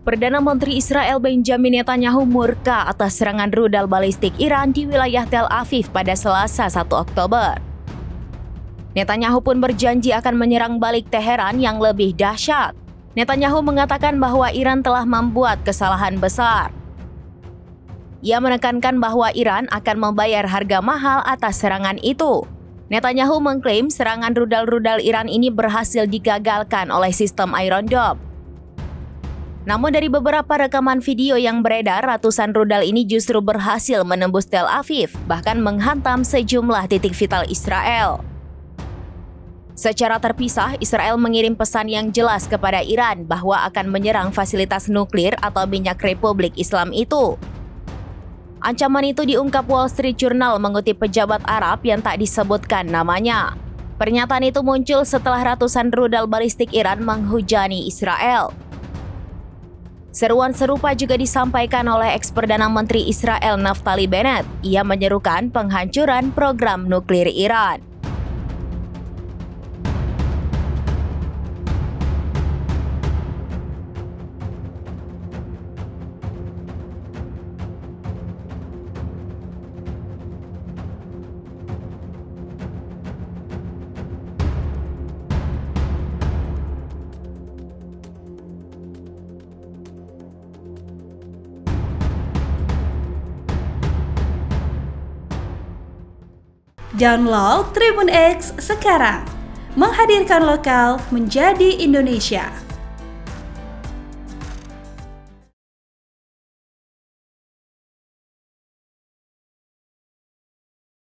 Perdana Menteri Israel Benjamin Netanyahu murka atas serangan rudal balistik Iran di wilayah Tel Aviv pada Selasa 1 Oktober. Netanyahu pun berjanji akan menyerang balik Teheran yang lebih dahsyat. Netanyahu mengatakan bahwa Iran telah membuat kesalahan besar. Ia menekankan bahwa Iran akan membayar harga mahal atas serangan itu. Netanyahu mengklaim serangan rudal-rudal Iran ini berhasil digagalkan oleh sistem Iron Dome. Namun dari beberapa rekaman video yang beredar, ratusan rudal ini justru berhasil menembus Tel Aviv, bahkan menghantam sejumlah titik vital Israel. Secara terpisah, Israel mengirim pesan yang jelas kepada Iran bahwa akan menyerang fasilitas nuklir atau minyak Republik Islam itu. Ancaman itu diungkap Wall Street Journal mengutip pejabat Arab yang tak disebutkan namanya. Pernyataan itu muncul setelah ratusan rudal balistik Iran menghujani Israel. Seruan serupa juga disampaikan oleh eks-Perdana Menteri Israel Naftali Bennett. Ia menyerukan penghancuran program nuklir Iran. Download Tribun X sekarang, menghadirkan lokal menjadi Indonesia.